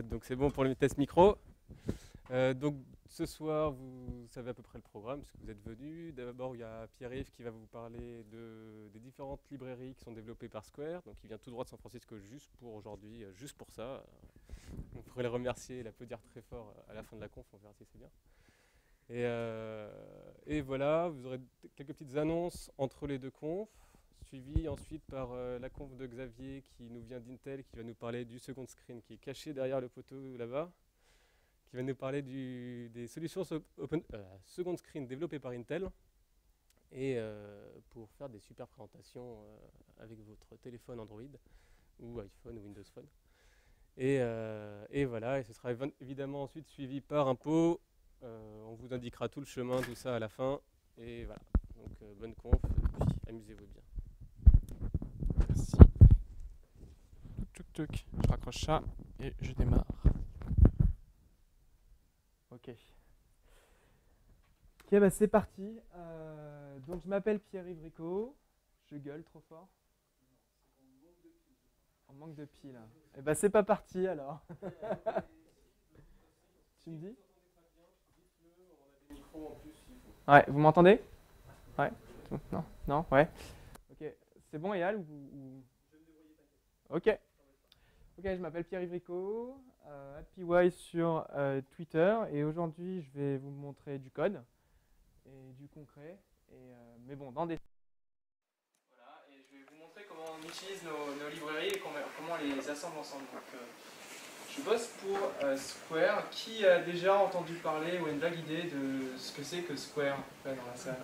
Donc c'est bon pour le test micro. Donc ce soir, vous savez à peu près le programme, puisque vous êtes venus. D'abord, il y a Pierre-Yves qui va vous parler des différentes librairies qui sont développées par Square. Donc il vient tout droit de San Francisco juste pour aujourd'hui, juste pour ça. On pourrait le remercier et l'applaudir très fort à la fin de la conf, on verra si c'est bien. Et voilà, vous aurez quelques petites annonces entre les deux confs, suivi ensuite par la conf de Xavier qui nous vient d'Intel, qui va nous parler du second screen qui est caché derrière le poteau là-bas, qui va nous parler des solutions second screen développées par Intel, et pour faire des super présentations avec votre téléphone Android ou iPhone ou Windows Phone. Et voilà, et ce sera évidemment ensuite suivi par un pot. On vous indiquera tout le chemin, tout ça à la fin. Et voilà, donc bonne conf, et puis amusez-vous bien. Merci. Tuc, tuc, tuc. Je raccroche ça et je démarre. Ok. Ok, bah c'est parti. Donc je m'appelle Pierre-Yves Rico. Je gueule trop fort. On manque de piles. Et bah c'est pas parti alors. Tu me dis? Ouais, vous m'entendez? Ouais. Non, non, ouais. Ok, c'est bon, Eyal Ok. Ok, je m'appelle Pierre-Yves Rico, HappyWise sur Twitter, et aujourd'hui je vais vous montrer du code et du concret, mais bon, dans des... Voilà, et je vais vous montrer comment on utilise nos librairies et comment on les assemble ensemble. Donc, je bosse pour Square. Qui a déjà entendu parler ou a une vague idée de ce que c'est que Square dans la salle?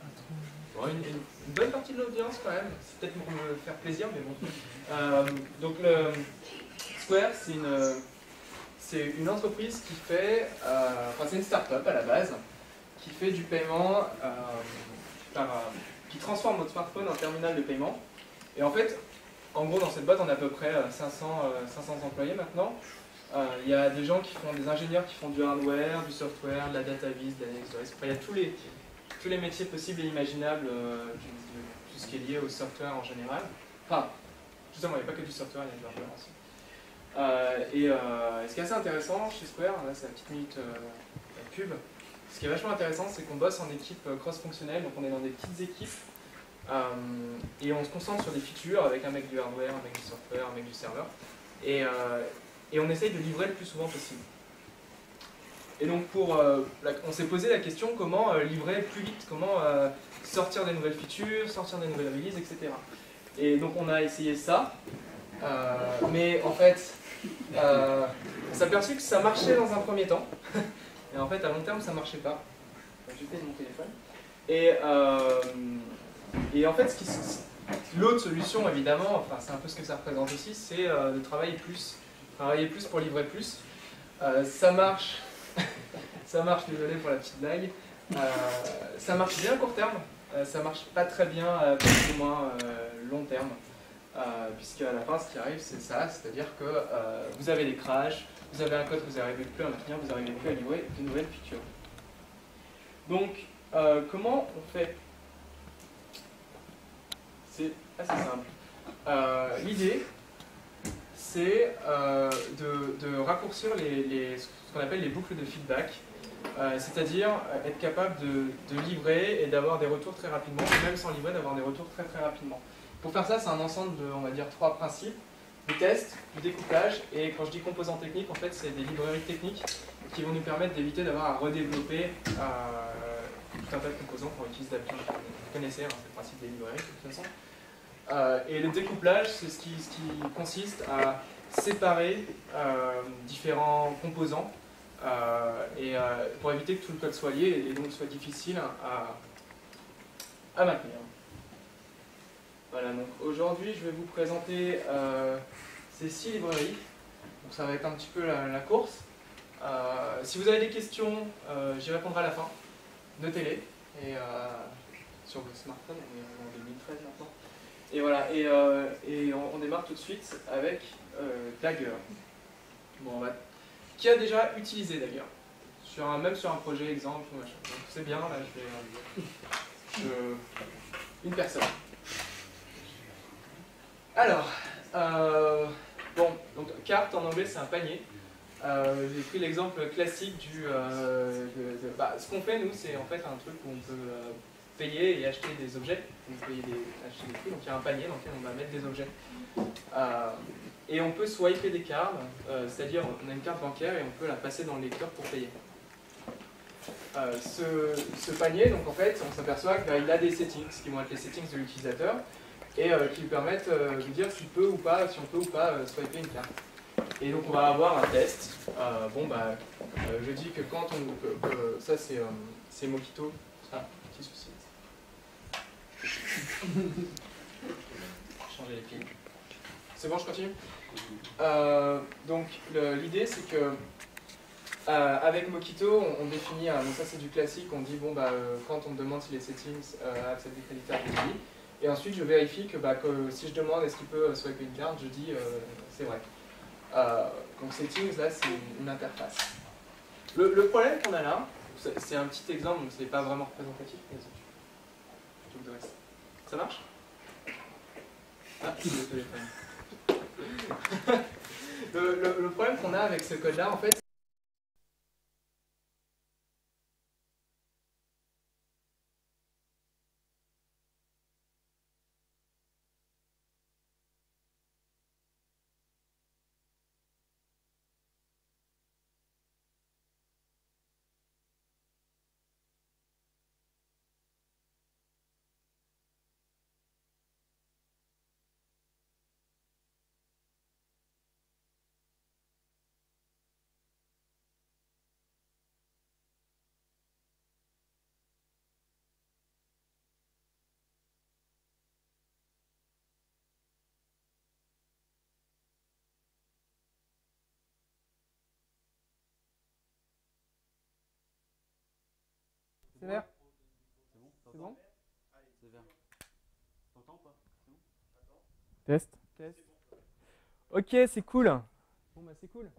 Bon, une bonne partie de l'audience quand même, c'est peut-être pour me faire plaisir, mais bon. Donc Square, c'est une entreprise qui fait, enfin c'est une start-up à la base, qui fait du paiement, qui transforme votre smartphone en terminal de paiement. Et en fait, en gros, dans cette boîte, on a à peu près 500 employés maintenant. Il y a des gens qui font, des ingénieurs qui font du hardware, du software, de la data vis, de l'analyse de risque. Enfin, il y a tous les métiers possibles et imaginables, tout ce qui est lié au software en général. Enfin, justement, il n'y a pas que du software, il y a du hardware aussi. Ce qui est assez intéressant chez Square, là c'est la petite minute pub, ce qui est vachement intéressant, c'est qu'on bosse en équipe cross-fonctionnelle, donc on est dans des petites équipes, et on se concentre sur des features avec un mec du hardware, un mec du software, un mec du serveur, et on essaye de livrer le plus souvent possible. Et donc on s'est posé la question comment livrer plus vite, comment sortir des nouvelles features, sortir des nouvelles releases, etc. Et donc on a essayé ça, mais en fait, on s'est aperçu que ça marchait dans un premier temps, et en fait à long terme ça ne marchait pas. J'ai fait mon téléphone. Et en fait, l'autre solution évidemment, enfin c'est un peu ce que ça représente aussi, c'est de travailler plus pour livrer plus. Ça marche, ça marche, désolé pour la petite blague, ça marche bien à court terme, ça marche pas très bien à plus ou moins long terme. Puisque à la fin, ce qui arrive, c'est ça, c'est-à-dire que vous avez des crashs, vous avez un code que vous n'arrivez plus à maintenir, vous n'arrivez plus à livrer de nouvelles features. Donc, comment on fait? C'est assez simple. L'idée, c'est de raccourcir ce qu'on appelle les boucles de feedback, c'est-à-dire être capable de livrer et d'avoir des retours très rapidement, ou même sans livrer, d'avoir des retours très très rapidement. Pour faire ça, c'est un ensemble de, on va dire, 3 principes: du test, du découpage, et quand je dis composants techniques, en fait, c'est des librairies techniques qui vont nous permettre d'éviter d'avoir à redévelopper tout un tas de composants qu'on utilise d'habitude. Vous connaissez, hein, c'est le principe des librairies, de toute façon. Et le découplage, c'est ce qui consiste à séparer différents composants pour éviter que tout le code soit lié et donc soit difficile à maintenir. Voilà, donc aujourd'hui je vais vous présenter ces 6 librairies. Donc ça va être un petit peu la course. Si vous avez des questions, j'y répondrai à la fin. Notez-les. Et sur vos smartphones, on est en 2013 maintenant. Et voilà, et on démarre tout de suite avec Dagger. Bon, qui a déjà utilisé Dagger, même sur un projet exemple. Donc c'est bien, là une personne. Alors, bon, donc Donc carte en anglais c'est un panier. J'ai pris l'exemple classique ce qu'on fait nous c'est en fait un truc où on peut payer et acheter des objets, donc acheter des prix, donc il y a un panier dans lequel on va mettre des objets. Et on peut swiper des cartes, c'est-à-dire on a une carte bancaire et on peut la passer dans le lecteur pour payer. Ce panier, donc en fait, on s'aperçoit qu'il a des settings, qui vont être les settings de l'utilisateur, et qui lui permettent de dire si on peut ou pas swiper une carte. Et donc on va avoir un test. Je dis que quand on... ça c'est Mockito. Ah, petit souci. Changer les piles. C'est bon, je continue. Donc l'idée c'est que avec Mockito, on définit, donc ça c'est du classique, on dit quand on me demande si les settings acceptent des créditeurs, je dis. Et ensuite je vérifie que si je demande est-ce qu'il peut swiper une carte, je dis c'est vrai. Donc settings là c'est une interface. Le problème qu'on a là, c'est un petit exemple, donc c'est pas vraiment représentatif, mais tout le reste. Ça marche? Ah, c'est le téléphone. Le problème qu'on a avec ce code là en fait, C'est vert? C'est bon? C'est vert. T'entends pas? C'est bon? Test. Test. Ok, c'est cool. Bon bah c'est cool.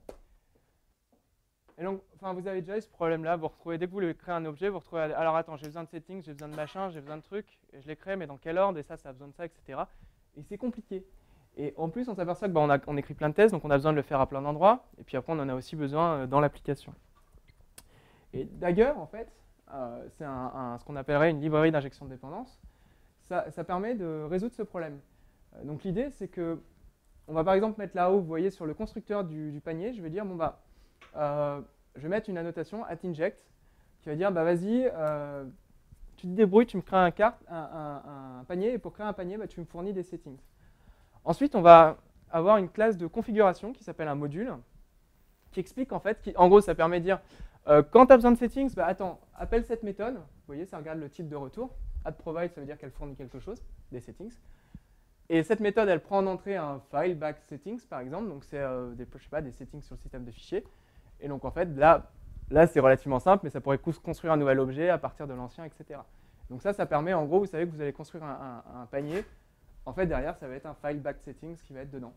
Et donc, vous avez déjà eu ce problème-là, vous retrouvez, dès que vous voulez créer un objet, vous retrouvez, alors attends, j'ai besoin de settings, j'ai besoin de machin, j'ai besoin de trucs, et je les crée, mais dans quel ordre, et ça a besoin de ça, etc. Et c'est compliqué. Et en plus, on s'aperçoit qu'on écrit plein de tests, donc on a besoin de le faire à plein d'endroits, et puis après, on en a aussi besoin dans l'application. Et Dagger, en fait, c'est ce qu'on appellerait une librairie d'injection de dépendance. Ça permet de résoudre ce problème. Donc l'idée, c'est que on va par exemple mettre là-haut, vous voyez, sur le constructeur du panier, je vais dire, je vais mettre une annotation @inject qui va dire, vas-y, tu te débrouilles, tu me crées un panier, et pour créer un panier, tu me fournis des settings. Ensuite, on va avoir une classe de configuration qui s'appelle un module, qui explique en fait, en gros, ça permet de dire, quand tu as besoin de settings, attends, appelle cette méthode, vous voyez, ça regarde le type de retour, @provide, ça veut dire qu'elle fournit quelque chose, des settings. Et cette méthode, elle prend en entrée un file back settings, par exemple, donc c'est des settings sur le système de fichiers. Et donc en fait, là c'est relativement simple, mais ça pourrait construire un nouvel objet à partir de l'ancien, etc. Donc ça permet, en gros, vous savez que vous allez construire un panier. En fait, derrière, ça va être un file back settings qui va être dedans.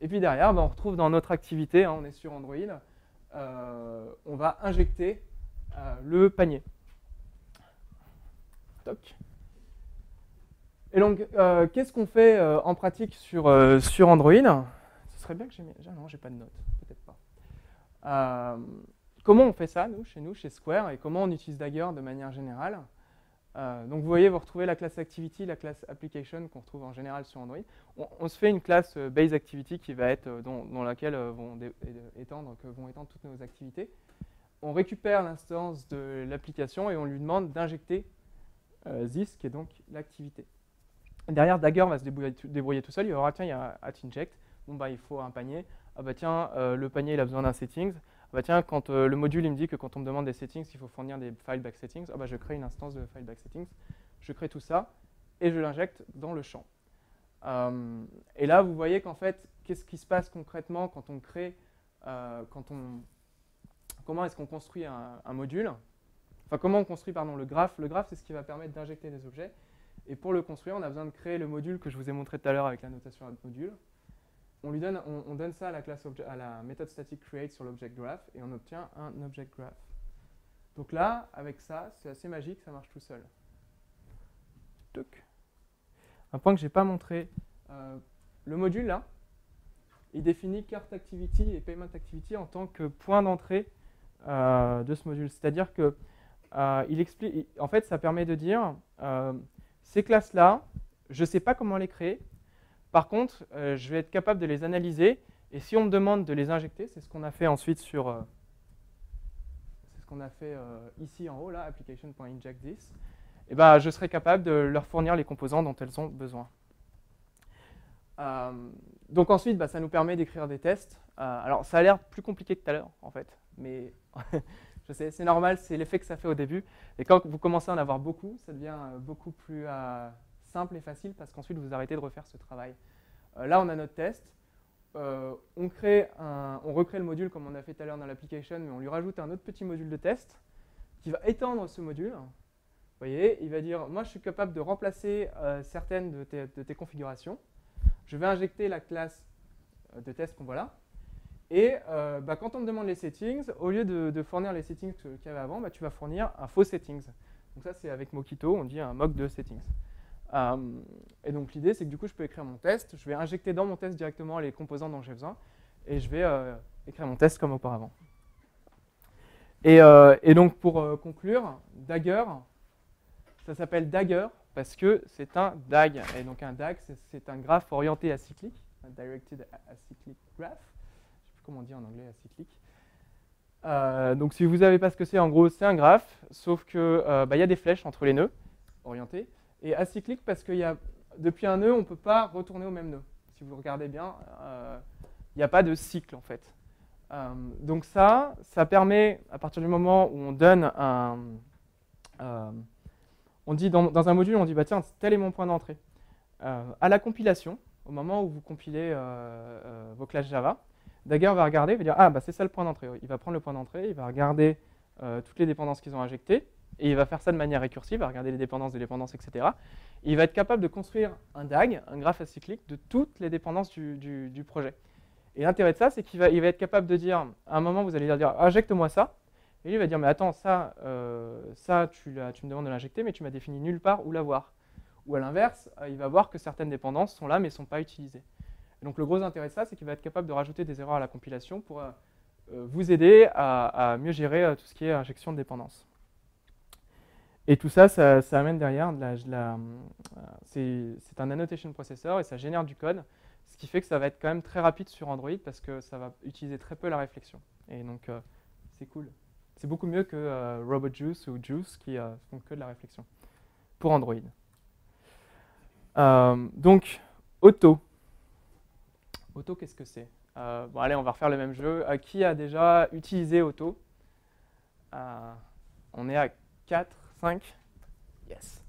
Et puis derrière, on retrouve dans notre activité, on est sur Android, on va injecter le panier. Toc. Et donc, qu'est-ce qu'on fait en pratique sur Android? Ce serait bien que j'ai mis... Non, j'ai pas de notes, peut-être pas. Comment on fait ça, chez Square, et comment on utilise Dagger de manière générale? Donc vous voyez, vous retrouvez la classe Activity, la classe Application qu'on retrouve en général sur Android. On se fait une classe Base Activity qui va être dans laquelle vont étendre toutes nos activités. On récupère l'instance de l'application et on lui demande d'injecter this, qui est donc l'activité. Derrière, Dagger va se débrouiller tout seul. Il va voir, tiens, il y a @inject. Il faut un panier. Tiens, le panier, il a besoin d'un settings. Tiens, quand le module, il me dit que quand on me demande des settings, il faut fournir des file back settings. Je crée une instance de file back settings. Je crée tout ça et je l'injecte dans le champ. Et là, vous voyez qu'en fait, qu'est-ce qui se passe concrètement quand on crée, comment est-ce qu'on construit un module? Comment on construit, le graphe. Le graphe, c'est ce qui va permettre d'injecter des objets. Et pour le construire, on a besoin de créer le module que je vous ai montré tout à l'heure avec la notation module. On donne ça à la méthode statique create sur l'object graph et on obtient un object graph. Donc là, avec ça, c'est assez magique, ça marche tout seul. Un point que je n'ai pas montré. Le module là, il définit Cart Activity et Payment Activity en tant que point d'entrée de ce module. C'est-à-dire que il explique, en fait, ça permet de dire ces classes-là, je ne sais pas comment les créer. Par contre, je vais être capable de les analyser. Et si on me demande de les injecter, c'est ce qu'on a fait ensuite sur ici en haut, là, application.injectThis, et ben, je serai capable de leur fournir les composants dont elles ont besoin. Donc ensuite, bah, ça nous permet d'écrire des tests. Alors, ça a l'air plus compliqué que tout à l'heure, en fait, mais je sais, c'est normal, c'est l'effet que ça fait au début. Et quand vous commencez à en avoir beaucoup, ça devient beaucoup plus simple et facile parce qu'ensuite, vous arrêtez de refaire ce travail. Là, on a notre test. On recrée le module comme on a fait tout à l'heure dans l'application, mais on lui rajoute un autre petit module de test qui va étendre ce module. Vous voyez, il va dire, moi, je suis capable de remplacer certaines de tes configurations. Je vais injecter la classe de test qu'on voit là. Et bah, quand on me demande les settings, au lieu de fournir les settings qu'il y avait avant, bah, tu vas fournir un faux settings. Donc ça, c'est avec Mockito, on dit un mock de settings. Et donc l'idée, c'est que du coup, je peux écrire mon test. Je vais injecter dans mon test directement les composants dont j'ai besoin. Et je vais écrire mon test comme auparavant. Et donc pour conclure, Dagger, ça s'appelle Dagger parce que c'est un DAG. Et donc un DAG, c'est un graphe orienté acyclique, un Directed Acyclic Graph. Comment on dit en anglais acyclique. Donc si vous ne savez pas ce que c'est, en gros, c'est un graphe, sauf qu'il y a des flèches entre les nœuds orientés. Et acyclique parce que depuis un nœud, on ne peut pas retourner au même nœud. Si vous regardez bien, il n'y a pas de cycle en fait. Donc ça permet, à partir du moment où on donne on dit dans un module, on dit bah, tiens, tel est mon point d'entrée. À la compilation, au moment où vous compilez vos classes Java, Dagger va regarder, il va dire ah bah c'est ça le point d'entrée. Il va prendre le point d'entrée, il va regarder toutes les dépendances qu'ils ont injectées, et il va faire ça de manière récursive, il va regarder les dépendances des dépendances, etc. Et il va être capable de construire un DAG, un graphe acyclique, de toutes les dépendances du projet. Et l'intérêt de ça, c'est qu'il va être capable de dire, à un moment, vous allez lui dire injecte-moi ça, et lui il va dire mais attends, ça tu me demandes de l'injecter, mais tu m'as défini nulle part où l'avoir. Ou à l'inverse, il va voir que certaines dépendances sont là, mais ne sont pas utilisées. Et donc le gros intérêt de ça, c'est qu'il va être capable de rajouter des erreurs à la compilation pour vous aider à mieux gérer tout ce qui est injection de dépendances. Et tout ça, ça amène derrière, c'est un annotation processor et ça génère du code, ce qui fait que ça va être quand même très rapide sur Android parce que ça va utiliser très peu la réflexion. Et donc c'est cool. C'est beaucoup mieux que RobotJuice ou Juice qui font que de la réflexion pour Android. Donc, Auto. Auto, qu'est-ce que c'est? Bon, allez, on va refaire le même jeu. Qui a déjà utilisé Auto? On est à 4, 5. Yes.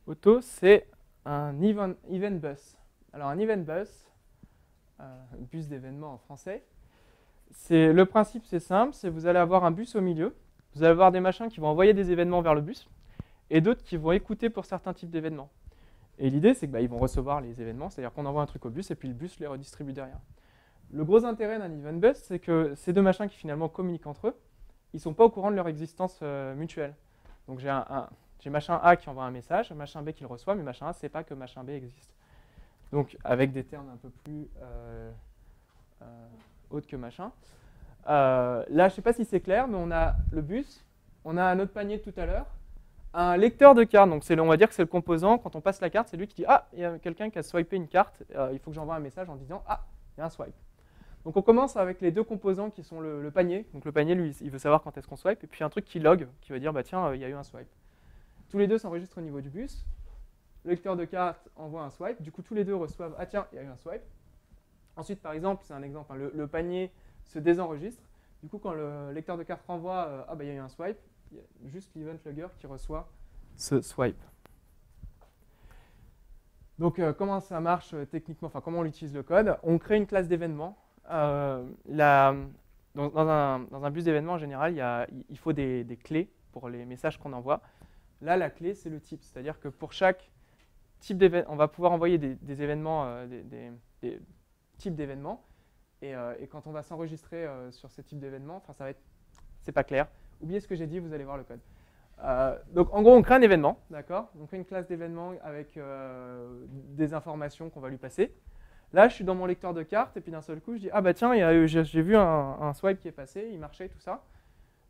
Auto, c'est un event bus. Alors, un event bus, bus d'événements en français, le principe, c'est simple, c'est vous allez avoir un bus au milieu, vous allez avoir des machins qui vont envoyer des événements vers le bus, et d'autres qui vont écouter pour certains types d'événements. Et l'idée, c'est qu'ils vont recevoir les événements, c'est-à-dire qu'on envoie un truc au bus et puis le bus les redistribue derrière. Le gros intérêt d'un event bus, c'est que ces deux machins qui finalement communiquent entre eux, ils ne sont pas au courant de leur existence mutuelle. Donc j'ai machin A qui envoie un message, machin B qui le reçoit, mais machin A ne sait pas que machin B existe. Donc avec des termes un peu plus autres que machin. Là, je ne sais pas si c'est clair, mais on a le bus, on a un autre panier tout à l'heure, un lecteur de carte, donc on va dire que c'est le composant, quand on passe la carte, c'est lui qui dit « Ah, il y a quelqu'un qui a swipé une carte, il faut que j'envoie un message en disant « Ah, il y a un swipe ». Donc on commence avec les deux composants qui sont le panier. Donc le panier, lui, il veut savoir quand est-ce qu'on swipe, et puis un truc qui log, qui va dire bah, « Tiens, il y a eu un swipe ». Tous les deux s'enregistrent au niveau du bus, le lecteur de carte envoie un swipe, du coup tous les deux reçoivent « Ah tiens, il y a eu un swipe ». Ensuite, par exemple, c'est un exemple, hein, le panier se désenregistre, du coup quand le lecteur de carte renvoie « Ah, bah, il y a eu un swipe », il y a juste l'event logger qui reçoit ce swipe. Donc comment ça marche techniquement, enfin comment on utilise le code? On crée une classe d'événements. Dans un bus d'événements en général, il faut des clés pour les messages qu'on envoie. Là, la clé, c'est le type. C'est-à-dire que pour chaque type d'événement, on va pouvoir envoyer des événements, des types d'événements. Et quand on va s'enregistrer sur ces types d'événements, enfin ça va être, c'est pas clair. Oubliez ce que j'ai dit, vous allez voir le code. Donc en gros, on crée un événement, d'accord? On crée une classe d'événement avec des informations qu'on va lui passer. Là, je suis dans mon lecteur de cartes, et puis d'un seul coup, je dis, ah bah tiens, j'ai vu un swipe qui est passé, il marchait, tout ça.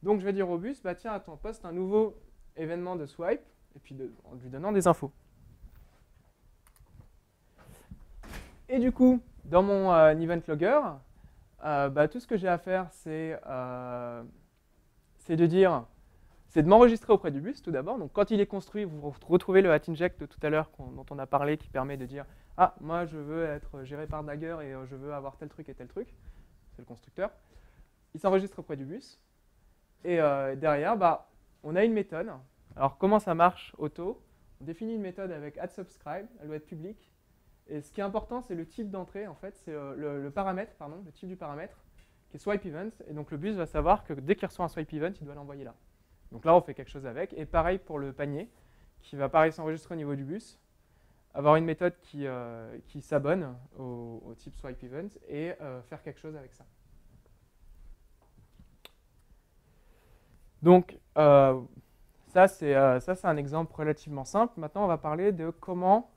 Donc je vais dire au bus, bah tiens, attends, poste un nouveau événement de swipe, et puis en lui donnant des infos. Et du coup, dans mon event logger, bah, tout ce que j'ai à faire, c'est de m'enregistrer auprès du bus tout d'abord. Donc quand il est construit, vous retrouvez le @inject de tout à l'heure dont on a parlé, qui permet de dire « Ah, moi je veux être géré par Dagger et je veux avoir tel truc et tel truc ». C'est le constructeur. Il s'enregistre auprès du bus. Et derrière, bah, on a une méthode. Alors comment ça marche auto? On définit une méthode avec @subscribe, elle doit être publique. Et ce qui est important, c'est le type d'entrée, en fait, c'est le paramètre, pardon, le type du paramètre, qui est swipe event. Et donc le bus va savoir que dès qu'il reçoit un swipe event, il doit l'envoyer là. Donc là, on fait quelque chose avec. Et pareil pour le panier, qui va pareil s'enregistrer au niveau du bus, avoir une méthode qui s'abonne au type swipe event et faire quelque chose avec ça. Donc, ça, c'est un exemple relativement simple. Maintenant, on va parler de comment...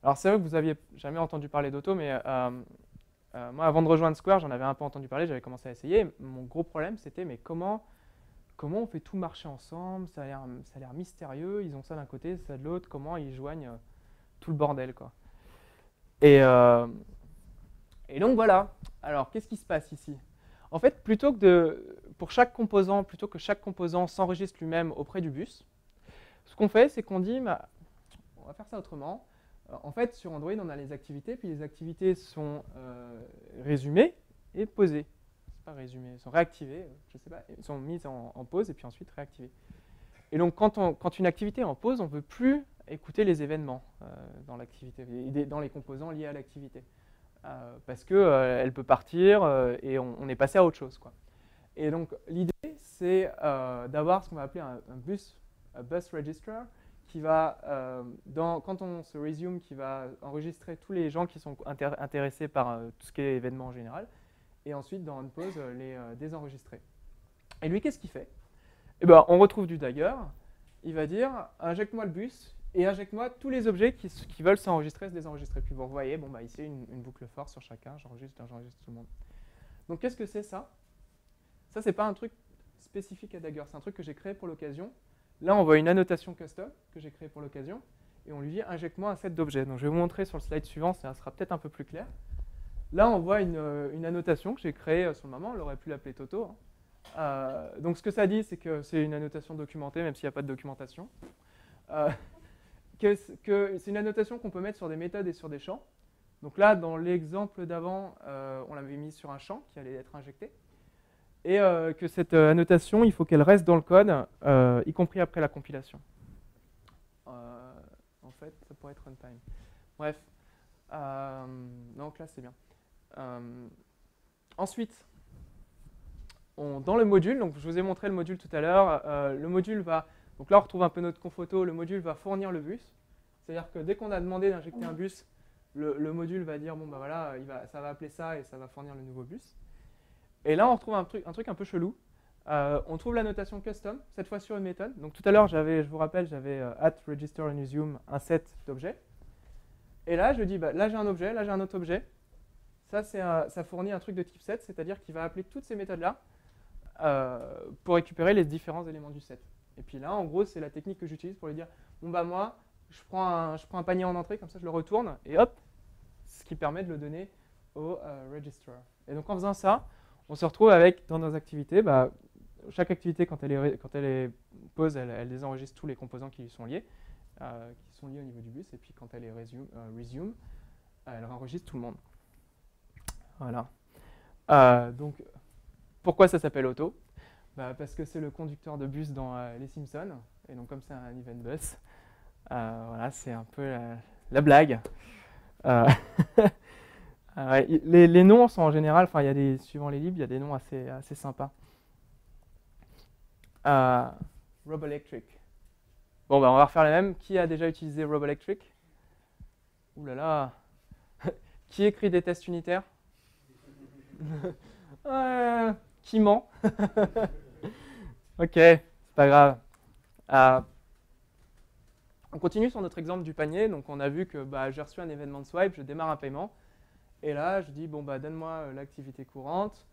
Alors, c'est vrai que vous n'aviez jamais entendu parler d'Auto, mais moi, avant de rejoindre Square, j'en avais un peu entendu parler, j'avais commencé à essayer. Mon gros problème, c'était, mais comment on fait tout marcher ensemble? Ça a l'air mystérieux, ils ont ça d'un côté, ça de l'autre, comment ils joignent tout le bordel, quoi. Et donc, voilà. Alors, qu'est-ce qui se passe ici? En fait, plutôt que chaque composant s'enregistre lui-même auprès du bus, ce qu'on fait, c'est qu'on dit, bah, on va faire ça autrement. En fait, sur Android, on a les activités, puis les activités sont résumées et posées. C'est pas résumées, elles sont réactivées, je sais pas, elles sont mises en pause et puis ensuite réactivées. Et donc, quand une activité est en pause, on ne veut plus écouter les événements dans l'activité, dans les composants liés à l'activité. Parce qu'elle peut partir et on est passé à autre chose, quoi. Et donc, l'idée, c'est d'avoir ce qu'on va appeler un bus register, qui va, quand on se resume, qui va enregistrer tous les gens qui sont intéressés par tout ce qui est événement en général, et ensuite, dans onPause, les désenregistrer. Et lui, qu'est-ce qu'il fait? Eh ben, on retrouve du Dagger. Il va dire, injecte-moi le bus, et injecte-moi tous les objets qui veulent s'enregistrer, se désenregistrer. Puis vous voyez, bon, bah, ici, une boucle for sur chacun, j'enregistre tout le monde. Donc, qu'est-ce que c'est ça? Ça, c'est pas un truc spécifique à Dagger, c'est un truc que j'ai créé pour l'occasion. Là, on voit une annotation custom que j'ai créée pour l'occasion, et on lui dit injecte-moi un set d'objets. Donc, je vais vous montrer sur le slide suivant, ça sera peut-être un peu plus clair. Là, on voit une annotation que j'ai créée sur le moment, on aurait pu l'appeler Toto. Donc, ce que ça dit, c'est que c'est une annotation documentée, même s'il n'y a pas de documentation. Que c'est une annotation qu'on peut mettre sur des méthodes et sur des champs. Donc là, dans l'exemple d'avant, on l'avait mis sur un champ qui allait être injecté. Et que cette annotation, il faut qu'elle reste dans le code, y compris après la compilation. En fait, ça pourrait être runtime. Bref. Donc là, c'est bien. Ensuite, dans le module, donc je vous ai montré le module tout à l'heure, le module va... Donc là, on retrouve un peu notre confoto, le module va fournir le bus. C'est-à-dire que dès qu'on a demandé d'injecter un bus, le module va dire, bon, bah voilà, ça va appeler ça et ça va fournir le nouveau bus. Et là, on retrouve un truc un peu chelou. On trouve la notation custom, cette fois sur une méthode. Donc tout à l'heure, je vous rappelle, j'avais @register and resume un set d'objets. Et là, je dis, bah, là j'ai un objet, là j'ai un autre objet. Ça fournit un truc de type set, c'est-à-dire qu'il va appeler toutes ces méthodes-là pour récupérer les différents éléments du set. Et puis là, en gros, c'est la technique que j'utilise pour lui dire, bon bah moi, je prends un panier en entrée, comme ça je le retourne, et hop, ce qui permet de le donner au register. Et donc en faisant ça, on se retrouve avec, dans nos activités, bah, chaque activité, quand elle est pause, elle désenregistre tous les composants qui lui sont liés, au niveau du bus, et puis quand elle est resume, elle enregistre tout le monde. Voilà. Donc, pourquoi ça s'appelle Auto? Bah, parce que c'est le conducteur de bus dans Les Simpsons, et donc comme c'est un event bus, voilà, c'est un peu la blague. Les noms sont en général, enfin, suivant les libres, il y a des noms assez sympas. Robolectric. Bon, bah, on va refaire les mêmes. Qui a déjà utilisé Robolectric? Ouh là là. Qui écrit des tests unitaires? Qui ment? Ok, c'est pas grave. On continue sur notre exemple du panier. Donc, on a vu que bah, j'ai reçu un événement de swipe, je démarre un paiement. Et là, je dis, bon, bah, donne-moi l'activité courante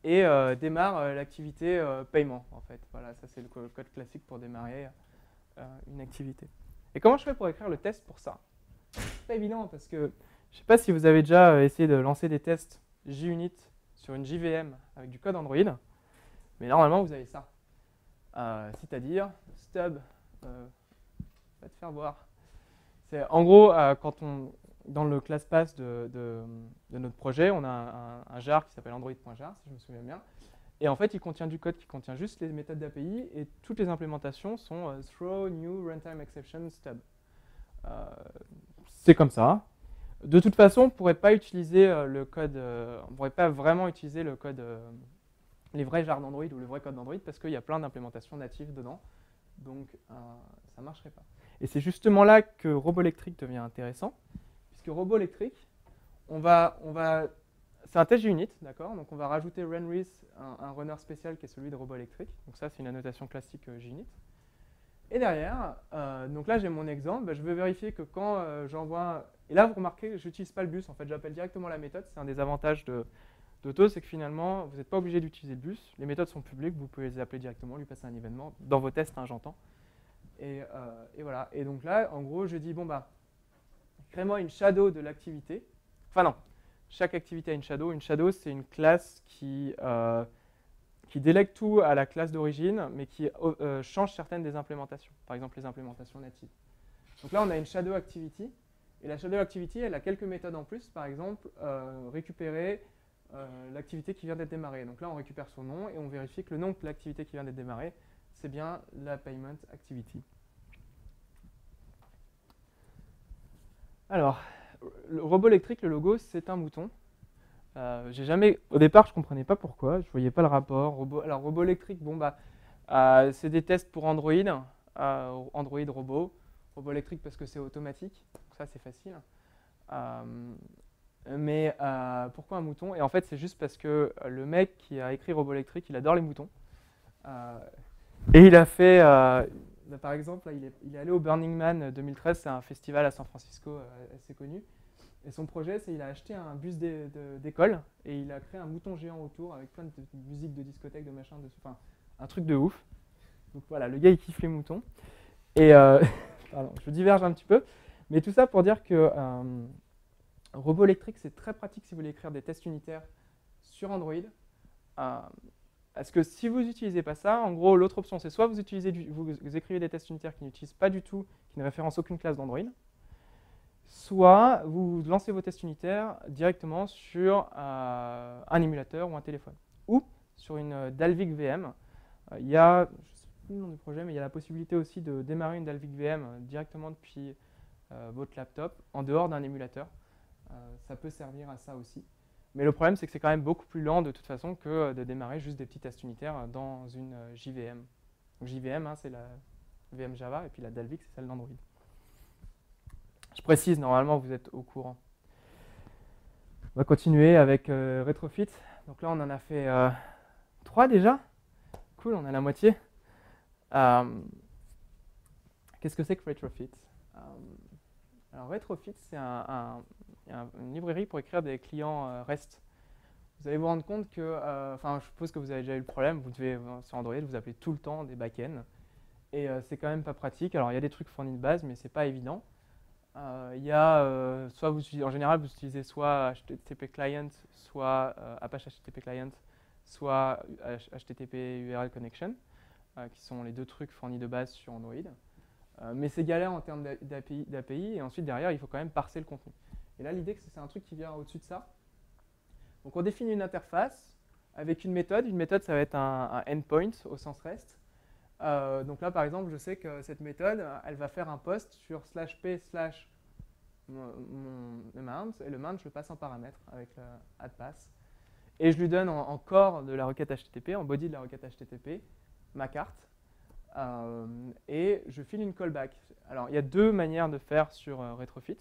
et démarre l'activité paiement, en fait. Voilà, ça, c'est le code classique pour démarrer une activité. Et comment je fais pour écrire le test pour ça? C'est pas évident parce que je ne sais pas si vous avez déjà essayé de lancer des tests JUnit sur une JVM avec du code Android, mais normalement, vous avez ça. C'est-à-dire stub, va te faire voir. C'est en gros, dans le ClassPass de notre projet, on a un jar qui s'appelle android.jar, si je me souviens bien. Et en fait, il contient du code qui contient juste les méthodes d'API et toutes les implémentations sont throw, new, runtime exception, stub. C'est comme ça. De toute façon, on ne pourrait pas utiliser le code, on ne pourrait pas vraiment utiliser le code, les vrais jars d'Android ou le vrai code d'Android parce qu'il y a plein d'implémentations natives dedans. Donc, ça ne marcherait pas. Et c'est justement là que Robolectric devient intéressant, puisque Robolectric, c'est un test JUnit, d'accord? Donc on va rajouter runWith, un runner spécial qui est celui de Robolectric. Donc ça, c'est une annotation classique JUnit. Et derrière, donc là j'ai mon exemple, bah, je veux vérifier que quand j'envoie... Et là, vous remarquez, je n'utilise pas le bus, en fait, j'appelle directement la méthode. C'est un des avantages d'Auto, c'est que finalement, vous n'êtes pas obligé d'utiliser le bus. Les méthodes sont publiques, vous pouvez les appeler directement, lui passer un événement, dans vos tests, hein, j'entends. Et voilà. Et donc là, en gros, je dis, bon, bah, crée-moi une shadow de l'activité. Enfin non, chaque activité a une shadow. Une shadow, c'est une classe qui délègue tout à la classe d'origine, mais qui change certaines des implémentations. Par exemple, les implémentations natives. Donc là, on a une shadow activity. Et la shadow activity, elle a quelques méthodes en plus. Par exemple, récupérer l'activité qui vient d'être démarrée. Donc là, on récupère son nom et on vérifie que le nom de l'activité qui vient d'être démarrée, c'est bien la payment activity. Alors, le Robolectric, le logo, c'est un mouton. Au départ, je ne comprenais pas pourquoi, je ne voyais pas le rapport. Alors, Robolectric, bon, bah, c'est des tests pour Android, Android Robot. Robolectric parce que c'est automatique, donc ça c'est facile. Mais pourquoi un mouton? Et en fait, c'est juste parce que le mec qui a écrit Robolectric, il adore les moutons. Et il a fait, par exemple, là, il est allé au Burning Man 2013, c'est un festival à San Francisco assez connu. Et son projet, c'est qu'il a acheté un bus d'école et il a créé un mouton géant autour avec plein de musique de discothèque, de machin dessus. Enfin, un truc de ouf. Donc voilà, le gars, il kiffe les moutons. Et pardon, je diverge un petit peu. Mais tout ça pour dire que Robolectric, c'est très pratique si vous voulez écrire des tests unitaires sur Android. Parce que si vous n'utilisez pas ça, en gros, l'autre option, c'est soit vous écrivez des tests unitaires qui n'utilisent pas du tout, qui ne référencent aucune classe d'Android, soit vous lancez vos tests unitaires directement sur un émulateur ou un téléphone, ou sur une Dalvik VM. Il y a, je ne sais plus le nom du projet, mais il y a la possibilité aussi de démarrer une Dalvik VM directement depuis votre laptop, en dehors d'un émulateur. Ça peut servir à ça aussi. Mais le problème, c'est que c'est quand même beaucoup plus lent de toute façon que de démarrer juste des petits tests unitaires dans une JVM. Donc JVM, hein, c'est la VM Java, et puis la Dalvik, c'est celle d'Android. Je précise, normalement, vous êtes au courant. On va continuer avec Retrofit. Donc là, on en a fait 3 déjà. Cool, on a la moitié. Qu'est-ce que c'est que Retrofit? Alors, Retrofit, c'est une librairie pour écrire des clients REST. Vous allez vous rendre compte que, je suppose que vous avez déjà eu le problème, vous devez, sur Android, vous appelez tout le temps des backends. Et c'est quand même pas pratique. Alors, il y a des trucs fournis de base, mais c'est pas évident. Il y a, en général, vous utilisez soit HTTP Client, soit Apache HTTP Client, soit HTTP URL Connection, qui sont les deux trucs fournis de base sur Android. Mais c'est galère en termes d'API, et ensuite, derrière, il faut quand même parser le contenu. Et là, l'idée, c'est un truc qui vient au-dessus de ça. Donc, on définit une interface avec une méthode. Une méthode, ça va être un endpoint au sens REST. Donc là, par exemple, je sais que cette méthode, elle va faire un post sur /p/mon amount, et le mount, je le passe en paramètre avec le addPass. Et je lui donne en core de la requête HTTP, en body de la requête HTTP, ma carte, et je file une callback. Alors, il y a 2 manières de faire sur Retrofit.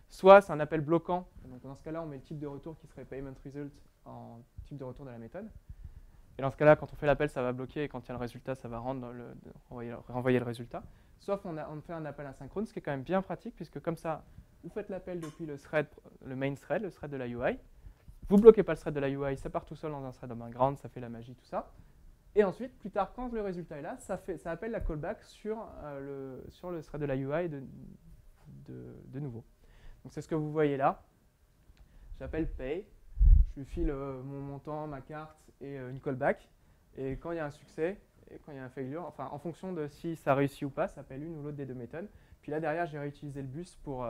Soit c'est un appel bloquant, donc dans ce cas-là, on met le type de retour qui serait payment result en type de retour de la méthode. Et dans ce cas-là, quand on fait l'appel, ça va bloquer, et quand il y a le résultat, ça va renvoyer le résultat. Sauf on fait un appel asynchrone, ce qui est quand même bien pratique, puisque comme ça, vous faites l'appel depuis le thread, le main thread, le thread de la UI. Vous ne bloquez pas le thread de la UI, ça part tout seul dans un thread en background, ça fait la magie, tout ça. Et ensuite, plus tard, quand le résultat est là, ça appelle la callback sur le thread de la UI de nouveau. Donc c'est ce que vous voyez là. J'appelle pay, je lui file mon montant, ma carte et une callback. Et quand il y a un succès, et quand il y a un failure, enfin en fonction de si ça réussit ou pas, ça appelle une ou l'autre des deux méthodes. Puis là derrière, j'ai réutilisé le bus pour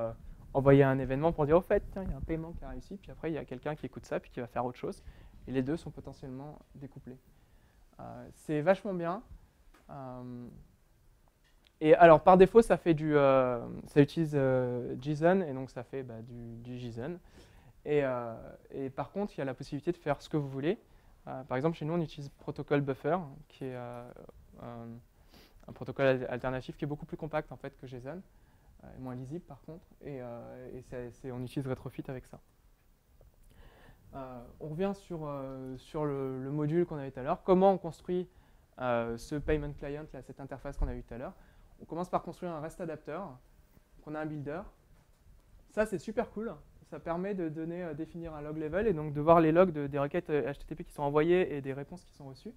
envoyer un événement pour dire au fait, tiens, il y a un paiement qui a réussi. Puis après, il y a quelqu'un qui écoute ça puis qui va faire autre chose. Et les deux sont potentiellement découplés. C'est vachement bien. Et alors par défaut, ça fait ça utilise JSON et donc ça fait du JSON. Et par contre, il y a la possibilité de faire ce que vous voulez. Par exemple, chez nous, on utilise Protocol Buffer, qui est un protocole alternatif qui est beaucoup plus compact en fait que JSON, et moins lisible par contre. Et on utilise Retrofit avec ça. On revient sur le module qu'on a vu tout à l'heure. Comment on construit ce payment client, là, cette interface qu'on a vue tout à l'heure. On commence par construire un REST adapter. Donc on a un builder. Ça, c'est super cool. Ça permet de définir un log level et donc de voir les logs des requêtes HTTP qui sont envoyées et des réponses qui sont reçues.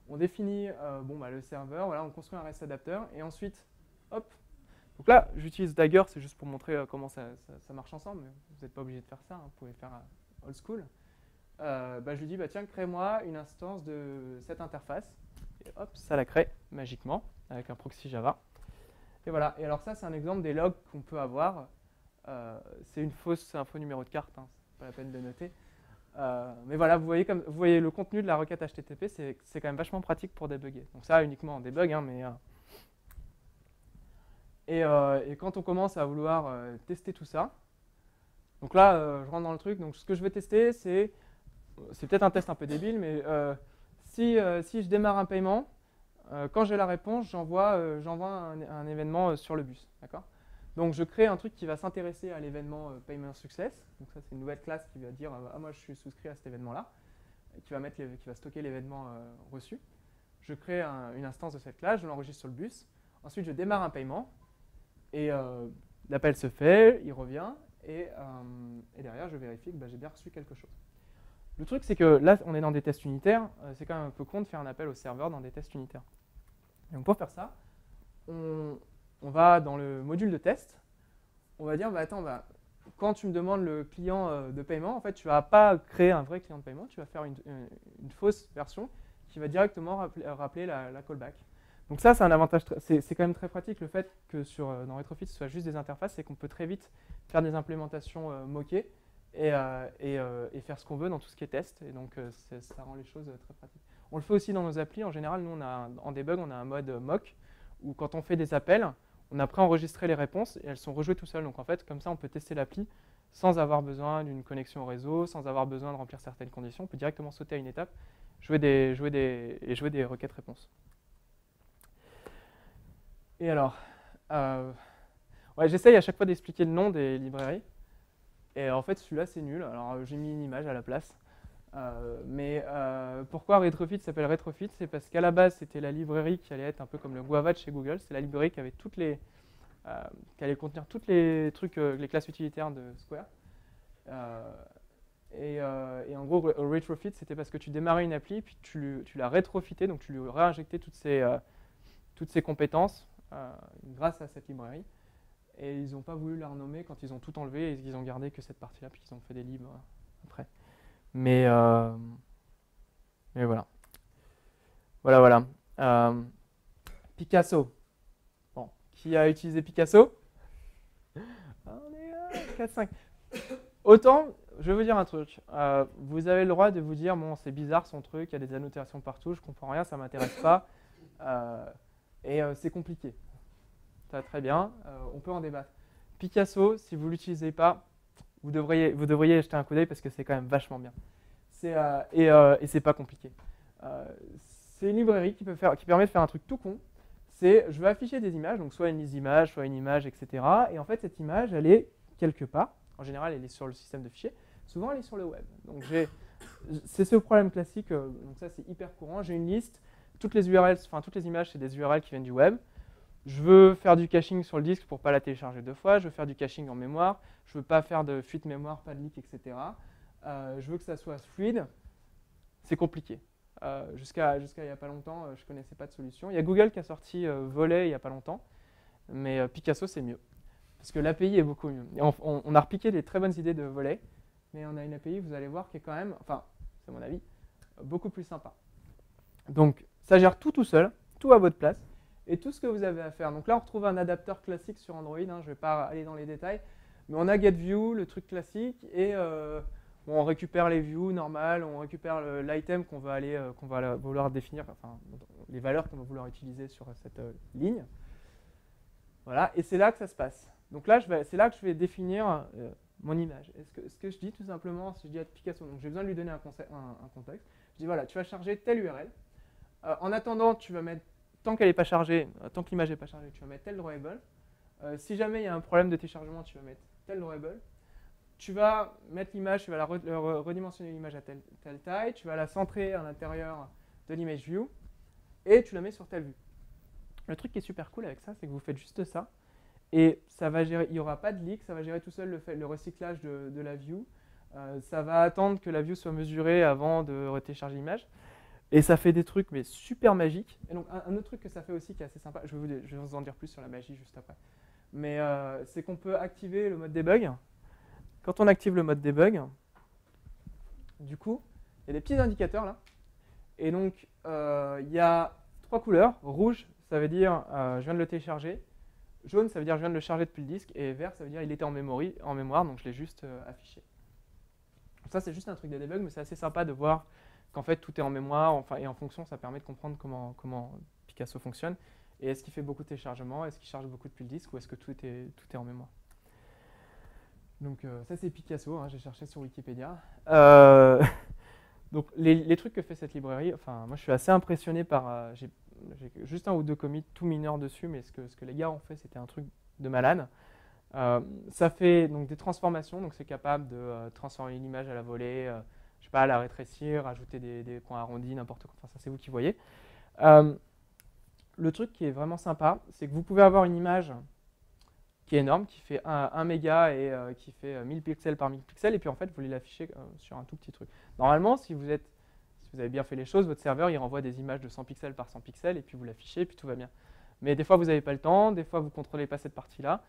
On définit le serveur, voilà, on construit un REST adapter et ensuite, hop. Donc là, j'utilise Dagger, c'est juste pour montrer comment ça marche ensemble. Mais vous n'êtes pas obligé de faire ça, hein, vous pouvez faire old school. Je lui dis, tiens, crée-moi une instance de cette interface. Et hop, ça la crée magiquement avec un proxy Java. Et voilà. Et alors ça, c'est un exemple des logs qu'on peut avoir. C'est une fausse info numéro de carte, hein, c'est pas la peine de noter. Mais voilà, vous voyez le contenu de la requête HTTP, c'est quand même vachement pratique pour débugger. Donc ça, uniquement en debug, hein, mais... Et quand on commence à vouloir tester tout ça, donc là, je rentre dans le truc. Donc ce que je vais tester, c'est peut-être un test un peu débile, mais si je démarre un paiement, quand j'ai la réponse, j'envoie un événement sur le bus. D'accord ? Donc je crée un truc qui va s'intéresser à l'événement Payment Success. Donc ça, c'est une nouvelle classe qui va dire moi je suis souscrit à cet événement-là, et qui va stocker l'événement reçu. Je crée une instance de cette classe, je l'enregistre sur le bus. Ensuite, je démarre un paiement et l'appel se fait, il revient et derrière, je vérifie que j'ai bien reçu quelque chose. Le truc, c'est que là, on est dans des tests unitaires. C'est quand même un peu con de faire un appel au serveur dans des tests unitaires. Donc pour faire ça, on va dans le module de test, on va dire, quand tu me demandes le client de paiement, en fait, tu ne vas pas créer un vrai client de paiement, tu vas faire une fausse version qui va directement rappeler la callback. Donc ça, c'est un avantage, c'est quand même très pratique le fait que dans Retrofit, ce soit juste des interfaces et qu'on peut très vite faire des implémentations moquées et faire ce qu'on veut dans tout ce qui est test. Et donc, ça rend les choses très pratiques. On le fait aussi dans nos applis. En général, nous, en debug, on a un mode mock où quand on fait des appels, on a préenregistré les réponses et elles sont rejouées tout seul. Donc en fait, comme ça, on peut tester l'appli sans avoir besoin d'une connexion au réseau, sans avoir besoin de remplir certaines conditions. On peut directement sauter à une étape, jouer des requêtes réponses. Et alors, j'essaye à chaque fois d'expliquer le nom des librairies. Et en fait, celui-là, c'est nul. Alors, j'ai mis une image à la place. Pourquoi Retrofit s'appelle Retrofit? C'est parce qu'à la base, c'était la librairie qui allait être un peu comme le Guava de chez Google. C'est la librairie qui avait qui allait contenir tous les trucs, les classes utilitaires de Square. Et en gros, Retrofit, c'était parce que tu démarrais une appli, puis tu l'as rétrofité, donc tu lui réinjectais toutes ces compétences grâce à cette librairie. Et ils n'ont pas voulu la renommer quand ils ont tout enlevé, et ils ont gardé que cette partie-là, puis ils ont fait des libres après. Mais voilà. Voilà. Picasso. Bon, qui a utilisé Picasso? On est à 4-5. Autant, je vais vous dire un truc. Vous avez le droit de vous dire, bon, c'est bizarre son truc, il y a des annotations partout, je comprends rien, ça ne m'intéresse pas. C'est compliqué. Ça, très bien, on peut en débattre. Picasso, si vous ne l'utilisez pas, vous devriez jeter un coup d'œil parce que c'est quand même vachement bien. Et c'est pas compliqué. C'est une librairie qui permet de faire un truc tout con. C'est, je vais afficher des images, donc soit une liste d'images, soit une image, etc. Et en fait, cette image, elle est quelque part. En général, elle est sur le système de fichiers. Souvent, elle est sur le web. Donc, c'est ce problème classique. Donc ça, c'est hyper courant. J'ai une liste. Toutes les URL, toutes les images, c'est des URL qui viennent du web. je veux faire du caching sur le disque pour ne pas la télécharger 2 fois, je veux faire du caching en mémoire, je ne veux pas faire de fuite mémoire, pas de leak, etc. Je veux que ça soit fluide. C'est compliqué. Jusqu'à il n'y a pas longtemps, je ne connaissais pas de solution. Il y a Google qui a sorti Volley il n'y a pas longtemps, mais Picasso, c'est mieux. Parce que l'API est beaucoup mieux. Et on a repiqué des très bonnes idées de Volley, mais on a une API, vous allez voir, qui est quand même, enfin, c'est mon avis, beaucoup plus sympa. Donc, ça gère tout seul, tout à votre place, et tout ce que vous avez à faire. Donc là, on retrouve un adapteur classique sur Android, hein, je ne vais pas aller dans les détails, mais on a GetView, le truc classique, et on récupère les views normales, on récupère l'item qu'on va vouloir définir, enfin, les valeurs qu'on va vouloir utiliser sur cette ligne. Voilà, et c'est là que ça se passe. Donc là, c'est là que je vais définir mon image. Ce que je dis tout simplement, si je dis à Picasso, donc j'ai besoin de lui donner un contexte, je dis voilà, tu vas charger telle URL. En attendant, tu vas mettre, tant qu'elle n'est pas chargée, tant que l'image n'est pas chargée, tu vas mettre tel drawable. Si jamais il y a un problème de téléchargement, tu vas mettre tel drawable. Tu vas mettre l'image, tu vas redimensionner l'image à telle taille, tu vas la centrer à l'intérieur de l'image view, et tu la mets sur telle vue. Le truc qui est super cool avec ça, c'est que vous faites juste ça, et ça va gérer, il n'y aura pas de leak, ça va gérer tout seul le recyclage de la view. Ça va attendre que la view soit mesurée avant de télécharger l'image. Et ça fait des trucs mais super magiques. Et donc un autre truc que ça fait aussi qui est assez sympa, je vais vous en dire plus sur la magie juste après, mais c'est qu'on peut activer le mode debug. Quand on active le mode debug, du coup, il y a des petits indicateurs là. Et donc, il y a 3 couleurs. Rouge, ça veut dire je viens de le télécharger. Jaune, ça veut dire je viens de le charger depuis le disque. Et vert, ça veut dire il était en mémoire, donc je l'ai juste affiché. Donc ça, c'est juste un truc de debug, mais c'est assez sympa de voir qu'en fait, tout est en mémoire. Enfin, et en fonction, ça permet de comprendre comment Picasso fonctionne. Et est-ce qu'il fait beaucoup de téléchargement? Est-ce qu'il charge beaucoup depuis le disque? Ou est-ce que tout est en mémoire? Donc ça, c'est Picasso, hein, j'ai cherché sur Wikipédia. Donc les trucs que fait cette librairie, enfin, moi je suis assez impressionné par... j'ai juste un ou deux commits tout mineurs dessus, mais ce que les gars ont fait, c'était un truc de malade. Ça fait donc des transformations, donc c'est capable de transformer une image à la volée, je sais pas, la rétrécir, ajouter des coins arrondis, n'importe quoi, enfin ça c'est vous qui voyez. Le truc qui est vraiment sympa, c'est que vous pouvez avoir une image qui est énorme, qui fait 1 méga et qui fait 1000 pixels par 1000 pixels, et puis en fait, vous voulez l'afficher sur un tout petit truc. Normalement, si vous avez bien fait les choses, votre serveur, il renvoie des images de 100 pixels par 100 pixels, et puis vous l'affichez, et puis tout va bien. Mais des fois, vous n'avez pas le temps, des fois, vous ne contrôlez pas cette partie-là.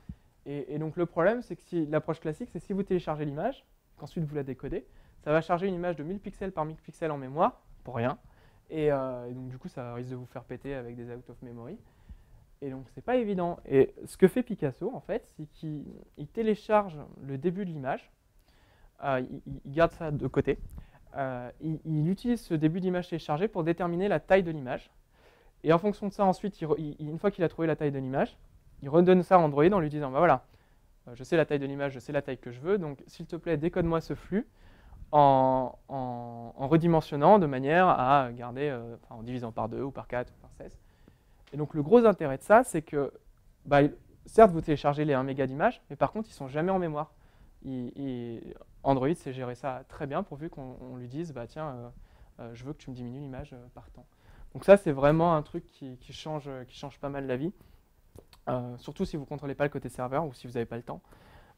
Et donc, le problème, c'est que l'approche classique, c'est si vous téléchargez l'image, qu'ensuite vous la décodez, ça va charger une image de 1000 pixels par 1000 pixels en mémoire, pour rien. Et donc, du coup, ça risque de vous faire péter avec des out of memory. Et donc, c'est pas évident. Et ce que fait Picasso, en fait, c'est qu'il télécharge le début de l'image, il garde ça de côté, il utilise ce début d'image téléchargé pour déterminer la taille de l'image. Et en fonction de ça, ensuite, une fois qu'il a trouvé la taille de l'image, il redonne ça à Android en lui disant, bah voilà, je sais la taille de l'image, je sais la taille que je veux, donc s'il te plaît, décode-moi ce flux en redimensionnant de manière à garder, en divisant par 2 ou par 4 ou par 16. Et donc le gros intérêt de ça, c'est que, certes, vous téléchargez les 1 méga d'images, mais par contre, ils ne sont jamais en mémoire. Android sait gérer ça très bien, pourvu qu'on lui dise, tiens, je veux que tu me diminues l'image par temps. Donc ça, c'est vraiment un truc qui change pas mal la vie, surtout si vous ne contrôlez pas le côté serveur ou si vous n'avez pas le temps.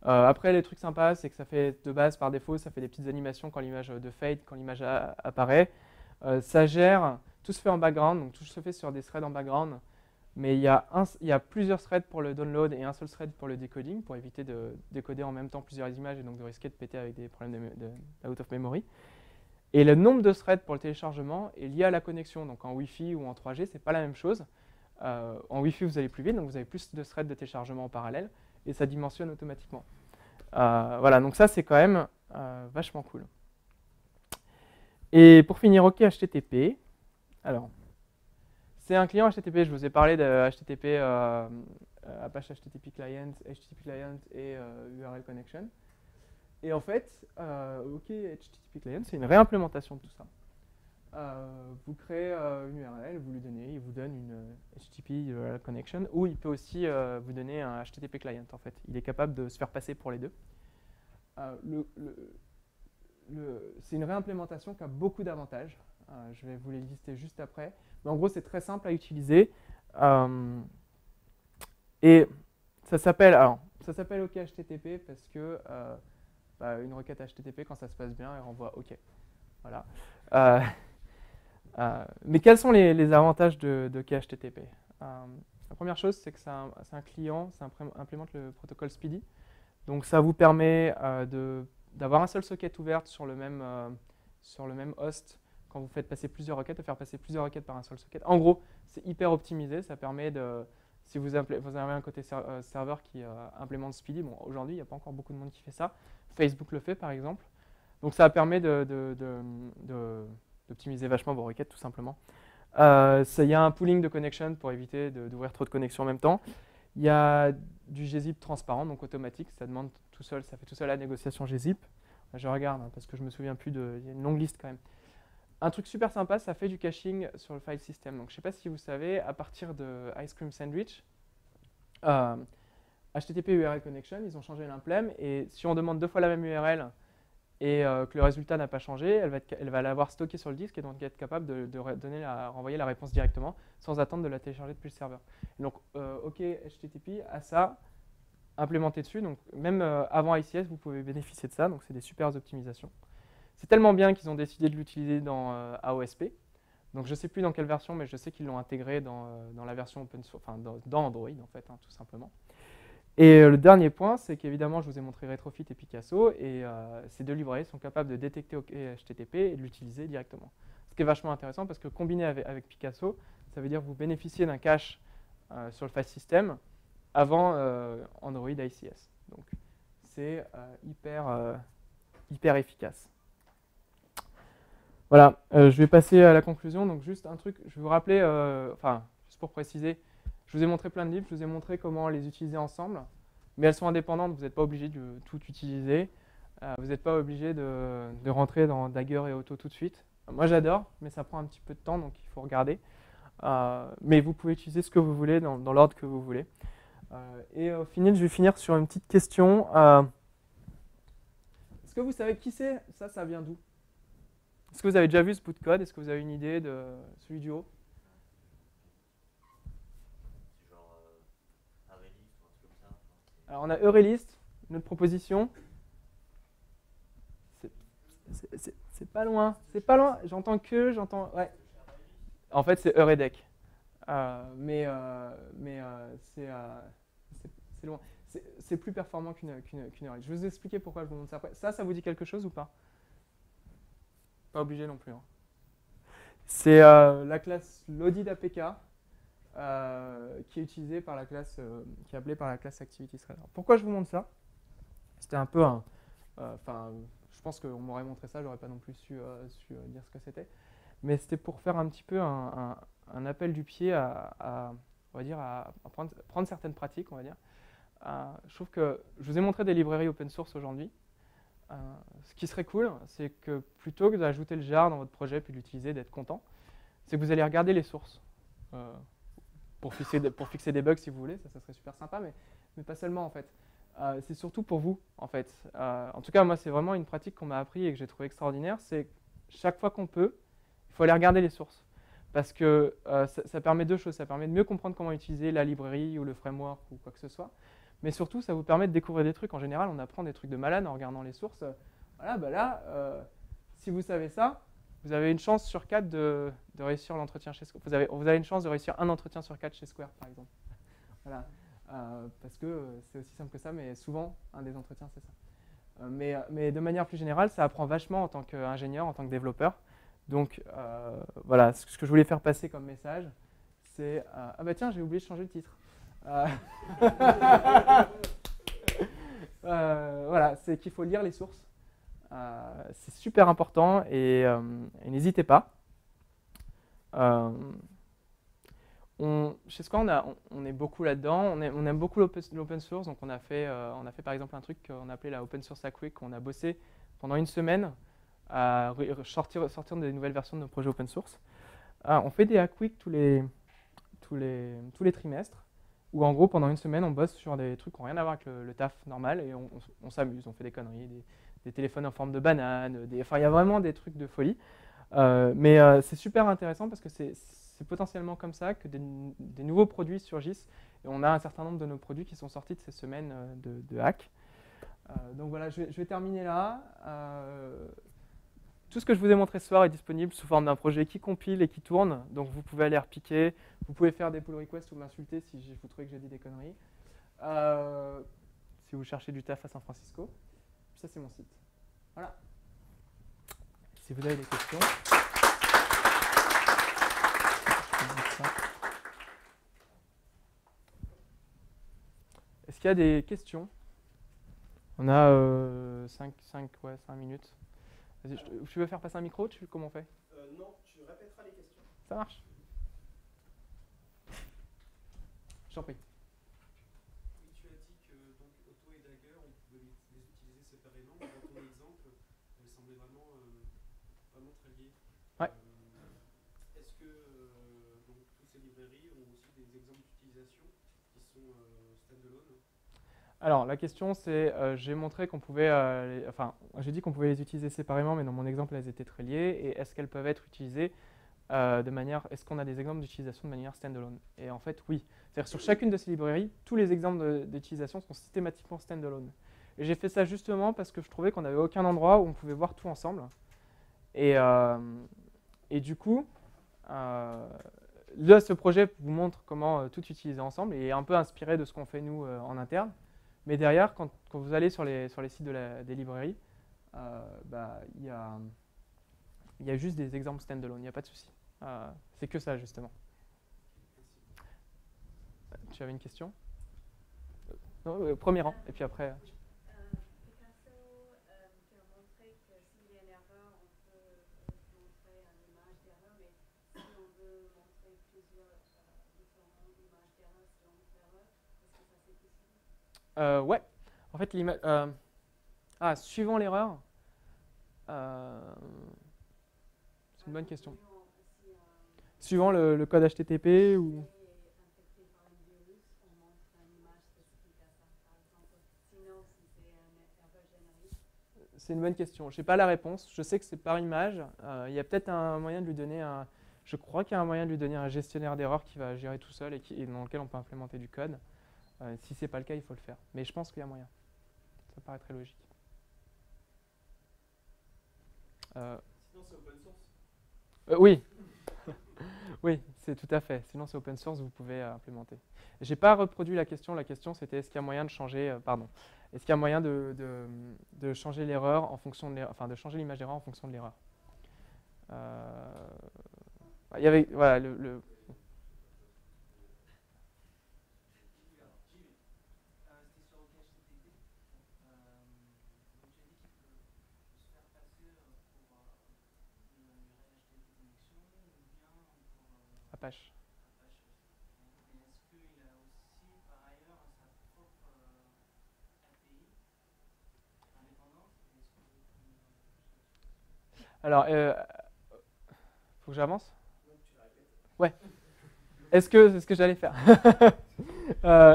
Après, les trucs sympas, c'est que ça fait de base, par défaut, ça fait des petites animations quand l'image de fade, quand l'image apparaît. Ça gère... Tout se fait en background, donc tout se fait sur des threads en background, mais il y a plusieurs threads pour le download et un seul thread pour le decoding, pour éviter de décoder en même temps plusieurs images et donc de risquer de péter avec des problèmes de out of memory. Et le nombre de threads pour le téléchargement est lié à la connexion, donc en Wi-Fi ou en 3G, c'est pas la même chose. En Wi-Fi, vous allez plus vite, donc vous avez plus de threads de téléchargement en parallèle, et ça dimensionne automatiquement. Voilà, donc ça c'est quand même vachement cool. Et pour finir, OK HTTP. Alors, c'est un client HTTP, je vous ai parlé de HTTP, Apache HTTP Client et URL Connection. Et en fait, OK HTTP Client, c'est une réimplémentation de tout ça. Vous créez une URL, vous lui donnez, il vous donne une HTTP URL Connection, ou il peut aussi vous donner un HTTP Client, en fait. Il est capable de se faire passer pour les deux. C'est une réimplémentation qui a beaucoup d'avantages. Je vais vous les lister juste après. Mais en gros, c'est très simple à utiliser. Et ça s'appelle OK HTTP parce que une requête HTTP, quand ça se passe bien, elle renvoie OK. Voilà. Mais quels sont les avantages de OK HTTP? La première chose, c'est que c'est un client, ça implémente le protocole Speedy. Donc ça vous permet d'avoir un seul socket ouvert sur le même host quand vous faites passer plusieurs requêtes, de faire passer plusieurs requêtes par un seul socket. En gros, c'est hyper optimisé, ça permet si vous avez un côté serveur qui implémente Speedy, bon aujourd'hui il n'y a pas encore beaucoup de monde qui fait ça, Facebook le fait par exemple, donc ça permet d'optimiser vachement vos requêtes tout simplement. Il y a un pooling de connection pour éviter d'ouvrir trop de connexions en même temps. Il y a du gzip transparent, donc automatique, ça fait tout seul la négociation gzip. Je regarde parce que je me souviens plus il y a une longue liste quand même. Un truc super sympa, ça fait du caching sur le file system. Donc je ne sais pas si vous savez, à partir de Ice Cream Sandwich, HTTP URL Connection, ils ont changé l'implème et si on demande 2 fois la même URL et que le résultat n'a pas changé, elle va l'avoir stocké sur le disque et donc être capable de renvoyer la réponse directement sans attendre de la télécharger depuis le serveur. Et donc OK HTTP a ça implémenté dessus, donc même avant ICS, vous pouvez bénéficier de ça, donc c'est des super optimisations. C'est tellement bien qu'ils ont décidé de l'utiliser dans AOSP. Donc je ne sais plus dans quelle version, mais je sais qu'ils l'ont intégré dans la version open source, enfin dans Android en fait, tout simplement. Et le dernier point, c'est qu'évidemment, je vous ai montré Retrofit et Picasso, et ces deux librairies sont capables de détecter OK HTTP et de l'utiliser directement. Ce qui est vachement intéressant parce que combiné avec Picasso, ça veut dire que vous bénéficiez d'un cache sur le file system avant Android ICS. Donc c'est hyper efficace. Voilà, je vais passer à la conclusion. Donc juste un truc, je vais vous rappeler, juste pour préciser, je vous ai montré plein de livres, je vous ai montré comment les utiliser ensemble, mais elles sont indépendantes, vous n'êtes pas obligé de tout utiliser, vous n'êtes pas obligé de rentrer dans Dagger et Auto tout de suite. Moi j'adore, mais ça prend un petit peu de temps, donc il faut regarder. Mais vous pouvez utiliser ce que vous voulez dans l'ordre que vous voulez. Et au final, je vais finir sur une petite question. Est-ce que vous savez qui c'est? Ça vient d'où? Est-ce que vous avez déjà vu ce bout de code? Est-ce que vous avez une idée de celui du haut? C'est genre Arelist ou un truc comme ça. Alors on a Eurelist, notre proposition. C'est pas loin, j'entends ouais. En fait c'est Euredec. Mais c'est loin. C'est plus performant qu'une Eurelist. Je vais vous expliquer pourquoi je vous montre ça après. Ça vous dit quelque chose ou pas? Pas obligé non plus. Hein. C'est la classe loaded APK qui est utilisée par la classe, qui est appelée par la classe ActivityThread. Pourquoi je vous montre ça? C'était un peu je pense qu'on m'aurait montré ça, j'aurais pas non plus su dire ce que c'était. Mais c'était pour faire un petit peu un appel du pied à prendre certaines pratiques, on va dire. Je trouve que je vous ai montré des librairies open source aujourd'hui. Ce qui serait cool, c'est que plutôt que d'ajouter le jar dans votre projet puis de l'utiliser, d'être content, c'est que vous allez regarder les sources pour fixer des bugs si vous voulez, ça serait super sympa, mais pas seulement en fait. C'est surtout pour vous en fait. En tout cas, moi, c'est vraiment une pratique qu'on m'a appris et que j'ai trouvé extraordinaire, c'est chaque fois qu'on peut, il faut aller regarder les sources. Parce que ça permet deux choses, ça permet de mieux comprendre comment utiliser la librairie ou le framework ou quoi que ce soit. Mais surtout, ça vous permet de découvrir des trucs. En général, on apprend des trucs de malade en regardant les sources. Voilà, si vous savez ça, vous avez une chance sur 4 de réussir l'entretien chez Square. Vous avez une chance de réussir un entretien sur 4 chez Square, par exemple. Voilà, parce que c'est aussi simple que ça, mais souvent, un des entretiens, c'est ça. Mais de manière plus générale, ça apprend vachement en tant qu'ingénieur, en tant que développeur. Donc, voilà, ce que je voulais faire passer comme message, c'est ah bah tiens, j'ai oublié de changer le titre. Voilà, c'est qu'il faut lire les sources. C'est super important et n'hésitez pas. Chez Square, on est beaucoup là-dedans. On aime beaucoup l'open source. Donc on a fait par exemple un truc qu'on appelait la Open Source Hack Week. On a bossé pendant une semaine à sortir des nouvelles versions de nos projets open source. On fait des Hack Week tous les trimestres. Où en gros, pendant une semaine, on bosse sur des trucs qui n'ont rien à voir avec le taf normal et on s'amuse, on fait des conneries, des téléphones en forme de banane, il y a vraiment des trucs de folie. Mais c'est super intéressant parce que c'est potentiellement comme ça que des nouveaux produits surgissent Et on a un certain nombre de nos produits qui sont sortis de ces semaines de hack. Donc voilà, je vais terminer là. Tout ce que je vous ai montré ce soir est disponible sous forme d'un projet qui compile et qui tourne. Donc vous pouvez aller repiquer, vous pouvez faire des pull requests ou m'insulter si vous trouvez que j'ai dit des conneries. Si vous cherchez du taf à San Francisco. Puis ça, c'est mon site. Voilà. Si vous avez des questions. Est-ce qu'il y a des questions? On a 5 minutes. Vas-y, tu veux faire passer un micro? Comment on fait? Non, tu répéteras les questions. Ça marche. Je t'en prie. Oui, tu as dit que donc, Otto et Dagger, on pouvait les utiliser séparément. Dans ton exemple, elles semblaient vraiment très liées. Ouais. Est-ce que donc, toutes ces librairies ont aussi des exemples d'utilisation qui sont standalone? Alors, la question, c'est, j'ai montré qu'on pouvait, j'ai dit qu'on pouvait les utiliser séparément, mais dans mon exemple, elles étaient très liées. Et est-ce qu'elles peuvent être utilisées est-ce qu'on a des exemples d'utilisation de manière standalone? Et en fait, oui. C'est-à-dire sur chacune de ces librairies, tous les exemples d'utilisation sont systématiquement standalone. Et j'ai fait ça justement parce que je trouvais qu'on n'avait aucun endroit où on pouvait voir tout ensemble. Et du coup, là, ce projet vous montre comment tout utiliser ensemble et est un peu inspiré de ce qu'on fait nous en interne. Mais derrière, quand vous allez sur les sites des librairies, il y a juste des exemples standalone, il n'y a pas de souci. C'est que ça, justement. Tu avais une question? Non, premier rang, et puis après... Picasso, tu as montré que s'il y a une erreur, on peut montrer une image d'erreur, mais si on veut montrer plusieurs différentes images d'erreur selon l'erreur, est-ce que ça c'est possible? Ouais. En fait, suivant l'erreur, c'est une bonne question. Suivant le code HTTP ou... Infecté par un virus, on montre une image spécifique à ça, par exemple. Sinon, si c'est une erreur générique. C'est une bonne question. Je n'ai pas la réponse. Je sais que c'est par image. Il y a peut-être un moyen de lui donner un... Je crois qu'il y a un moyen de lui donner un gestionnaire d'erreurs qui va gérer tout seul et dans lequel on peut implémenter du code. Si ce n'est pas le cas, il faut le faire. Mais je pense qu'il y a moyen. Ça paraît très logique. Sinon, c'est open source. Oui. Oui, c'est tout à fait. Sinon, c'est open source, vous pouvez implémenter. Je n'ai pas reproduit la question. La question, c'était est-ce qu'il y a moyen de changer... Est-ce qu'il y a moyen de changer l'erreur en fonction de l'erreur, enfin de changer l'image d'erreur en fonction de l'erreur. Il y avait... Voilà, Apache. Est-ce qu'il a aussi par ailleurs sa propre API indépendante? Alors, faut que j'avance? Ouais. Est-ce que c'est ce que j'allais faire?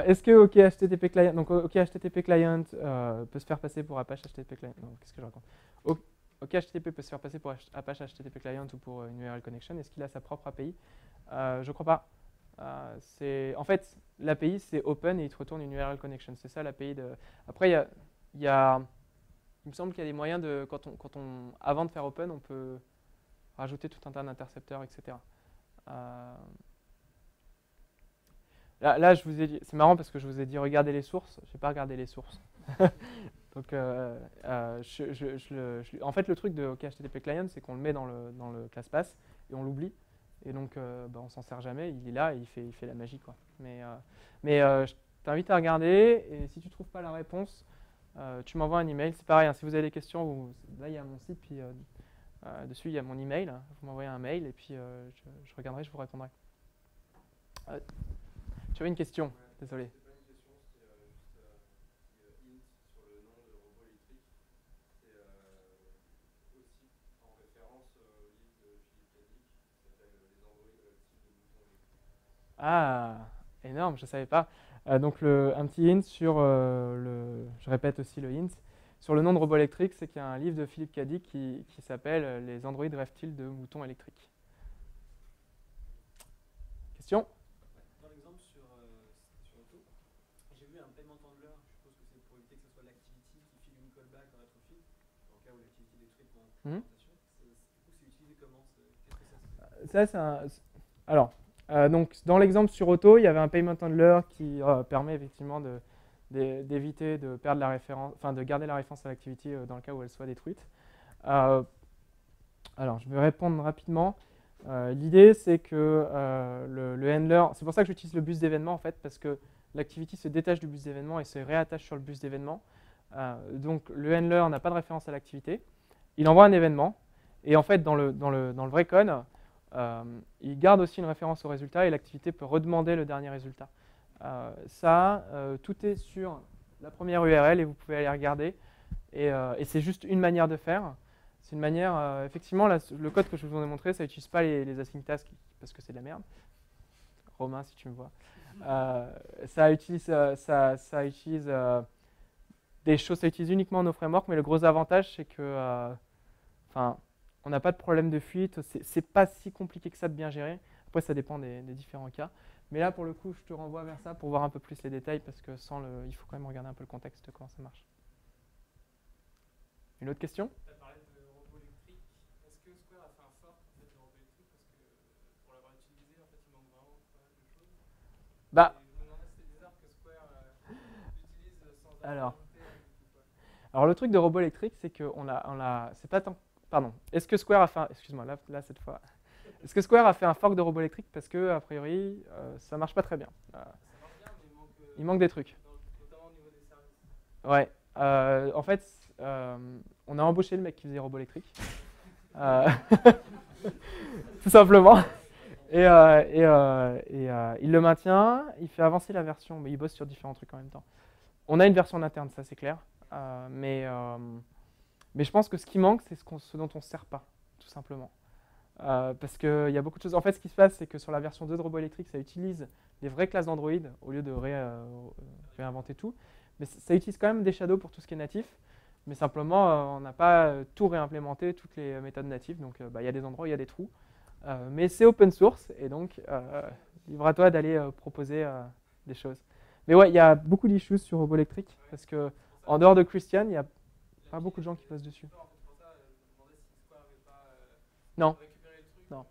Est-ce que OK HTTP Client, donc OK HTTP Client peut se faire passer pour Apache HTTP Client? Non, qu'est-ce que je raconte? OK HTTP peut se faire passer pour Apache HTTP Client ou pour une URL Connection. Est-ce qu'il a sa propre API? Je ne crois pas. En fait, l'API, c'est open et il te retourne une URL connection. C'est ça l'API de... Après, il me semble qu'il y a des moyens de... Avant de faire open, on peut rajouter tout un tas d'intercepteurs, etc. Là, je vous ai dit... C'est marrant parce que je vous ai dit regardez les sources. Je n'ai pas regardé les sources. Donc, en fait, le truc de OK HTTP Client, c'est qu'on le met dans le ClassPass et on l'oublie. Et donc, on s'en sert jamais. Il est là et il fait la magie, quoi. Mais je t'invite à regarder. Et si tu trouves pas la réponse, tu m'envoies un email. C'est pareil. Hein, si vous avez des questions, là il y a mon site, puis dessus il y a mon email. Vous m'envoyez un mail et puis je regarderai, je vous répondrai. Tu avais une question? Désolé. Ah, énorme, je ne savais pas. Donc un petit hint sur je répète aussi le hint, sur le nom de robot électrique, c'est qu'il y a un livre de Philippe Cadic qui s'appelle Les androïdes rêvent-ils de moutons électriques? Question? Dans l'exemple sur callback dans Retrofit, dans le cas où l'activité est détruite pendant Mhm. l'implémentation. Du coup, c'est utilisé comment? Qu'est-ce que ça se fait? Alors, donc dans l'exemple sur Auto, il y avait un payment handler qui permet effectivement d'éviter de perdre la référence, enfin de garder la référence à l'activité dans le cas où elle soit détruite. Alors, je vais répondre rapidement. L'idée, c'est que le handler, c'est pour ça que j'utilise le bus d'événement en fait, parce que l'activity se détache du bus d'événement et se réattache sur le bus d'événement. Donc, le handler n'a pas de référence à l'activité. Il envoie un événement et en fait, dans le vrai code, il garde aussi une référence au résultat et l'activité peut redemander le dernier résultat. Tout est sur la première URL et vous pouvez aller regarder. Et c'est juste une manière de faire. C'est une manière, effectivement, là, le code que je vous ai montré, ça n'utilise pas les async tasks parce que c'est de la merde. Romain, si tu me vois. Ça utilise des choses, ça utilise uniquement nos frameworks, mais le gros avantage, c'est que, on n'a pas de problème de fuite. C'est pas si compliqué que ça de bien gérer. Après, ça dépend des différents cas. Mais là, pour le coup, je te renvoie vers ça pour voir un peu plus les détails parce que il faut quand même regarder un peu le contexte de comment ça marche. Une autre question? Tu as parlé de robot électrique. Est-ce que Square a fait un fork en fait, de robot électrique? Parce que pour l'avoir utilisé, en fait, il manque vraiment pas mal de choses. Bah, Et je me demandais si c'était bizarre que Square l'utilise sans avoir Alors. ajouté du tout, quoi. Alors le truc de robot électrique, c'est que c'est pas tant. Pardon. Est-ce que Square a fait excuse-moi, là cette fois. Est-ce que Square a fait un fork de robot électrique parce que a priori ça marche pas très bien. Ça marche bien, mais Il manque des trucs. notamment au niveau des services. Ouais. En fait, on a embauché le mec qui faisait robot électrique. Tout simplement. Et il le maintient, il fait avancer la version, mais il bosse sur différents trucs en même temps. On a une version interne, ça c'est clair. Mais je pense que ce qui manque, c'est ce dont on ne se sert pas, tout simplement. Parce qu'il y a beaucoup de choses. En fait, ce qui se passe, c'est que sur la version 2 de Robot Électrique, ça utilise des vraies classes d'Android au lieu de réinventer tout. Mais ça utilise quand même des shadows pour tout ce qui est natif. Mais simplement, on n'a pas tout réimplémenté, toutes les méthodes natives. Donc, il y a des endroits où il y a des trous. Mais c'est open source. Et donc, libre à toi d'aller proposer des choses. Mais ouais, il y a beaucoup d'issues sur Robot Électrique. Parce que en dehors de Christian, il n'y a pas beaucoup de gens qui bossent dessus. Non. Non.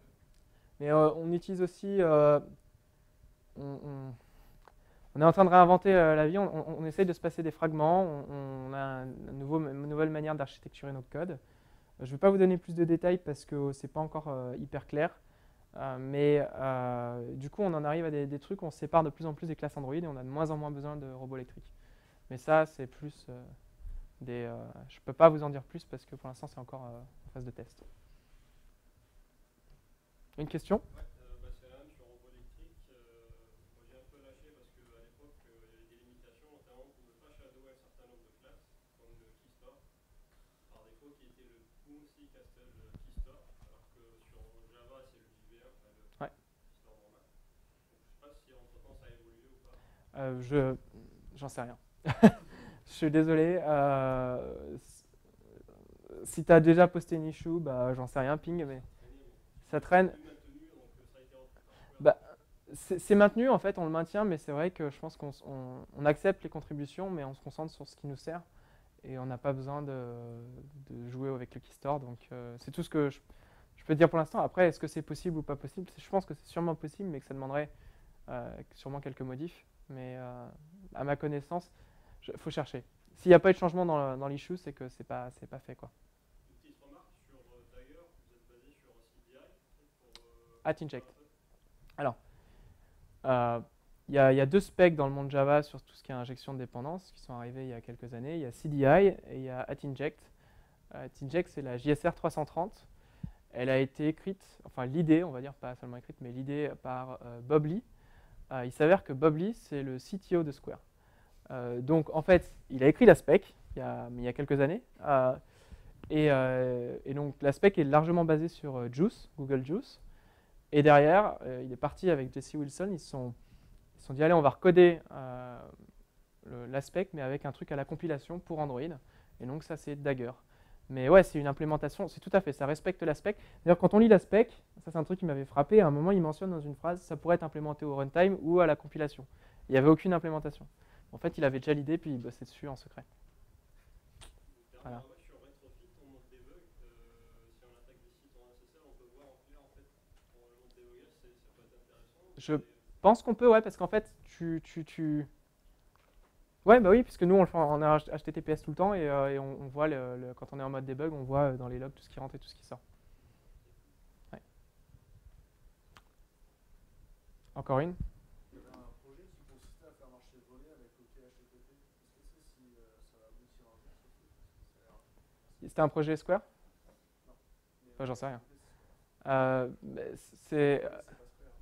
Mais on utilise aussi. On est en train de réinventer la vie. On essaye de se passer des fragments. On a une nouvelle manière d'architecturer notre code. Je ne vais pas vous donner plus de détails parce que c'est pas encore hyper clair. Mais du coup, on en arrive à des trucs où on sépare de plus en plus des classes Android et on a de moins en moins besoin de robots électriques. Mais ça, c'est plus je ne peux pas vous en dire plus parce que pour l'instant, c'est encore en phase de test. Une question? C'est la même sur robot électrique. Moi j'ai un peu lâché parce qu'à l'époque il y avait des limitations, notamment pour ne pas shadower un certain nombre de classes, comme le keystore, par défaut qui était le Boomsy Castle keystore, alors que sur Java c'est le JVM, enfin le keystore normal. Donc, je ne sais pas si entre temps ça a évolué ou pas. J'en sais rien. Je suis désolé. Si tu as déjà posté une issue, j'en sais rien, ping, mais ça traîne. C'est maintenu, en fait, on le maintient, mais c'est vrai que je pense qu'on accepte les contributions, mais on se concentre sur ce qui nous sert. Et on n'a pas besoin de jouer avec le keystore. Donc, c'est tout ce que je peux dire pour l'instant. Après, est-ce que c'est possible ou pas possible? Je pense que c'est sûrement possible, mais que ça demanderait sûrement quelques modifs. Mais à ma connaissance, il faut chercher. S'il n'y a pas eu de changement dans l'issue, c'est que c'est pas fait, quoi. Une petite remarque sur Dagger, vous êtes basé sur CDI @inject. Alors, il y a deux specs dans le monde Java sur tout ce qui est injection de dépendance qui sont arrivés il y a quelques années. Il y a CDI et il y a @inject. @inject, c'est la JSR 330. Elle a été écrite, enfin l'idée, on va dire pas seulement écrite, mais l'idée par Bob Lee. Il s'avère que Bob Lee, c'est le CTO de Square. Donc en fait, il a écrit la spec il y a quelques années. Et donc la spec est largement basée sur Juice, Google Juice. Et derrière, il est parti avec Jesse Wilson. Ils se sont dit, allez, on va recoder la spec, mais avec un truc à la compilation pour Android. Et donc ça, c'est Dagger. Mais ouais, c'est une implémentation, c'est tout à fait, ça respecte la spec. D'ailleurs, quand on lit la spec, ça c'est un truc qui m'avait frappé, à un moment, il mentionne dans une phrase, ça pourrait être implémenté au runtime ou à la compilation. Il n'y avait aucune implémentation. En fait, il avait déjà l'idée, puis il bossait dessus en secret. Voilà. Moi, je suis en rétrofit, on monte des bugs. Si on attaque des sites en SSL, on peut voir en clair, en fait, quand on monte des bugs, ça peut être intéressant. Je pense qu'on peut, ouais, parce qu'en fait, Ouais, bah oui, puisque nous, on le fait en HTTPS tout le temps et on voit, quand on est en mode debug, on voit dans les logs tout ce qui rentre et tout ce qui sort. Ouais. Encore une? Il y avait un projet qui consistait à faire marcher voler avec OKHTTP. Est-ce que tu sais si ça va aboutir un jour ce truc? C'était un projet Square? Non. Enfin, j'en sais rien. C'est pas Square.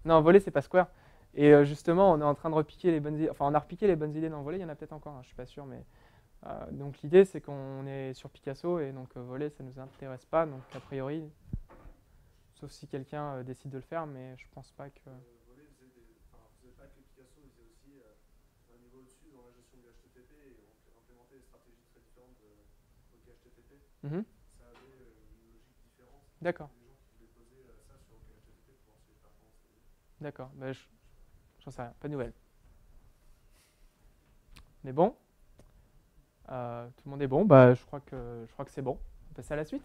Non, voler, c'est pas Square. Et justement, on est en train de repiquer les bonnes idées. Enfin, on a repiqué les bonnes idées dans voler. Il y en a peut-être encore, hein, je suis pas sûr. Mais donc l'idée, c'est qu'on est sur Picasso et donc voler, ça nous intéresse pas. Donc a priori, sauf si quelqu'un décide de le faire, mais je pense pas que. Voler faisait pas que Picasso, il faisait aussi un niveau au-dessus dans la gestion du HTTP et on implémentait des stratégies très différentes de OKHTTP. Mhm. Ça avait une logique différente. D'accord. Les gens qui voulaient poser ça sur OKHTTP pour voir si les performances étaient bonnes. D'accord. Bah, j'en sais rien. Pas de nouvelles. On est bon. Tout le monde est bon. Bah, je crois que c'est bon. On passe à la suite.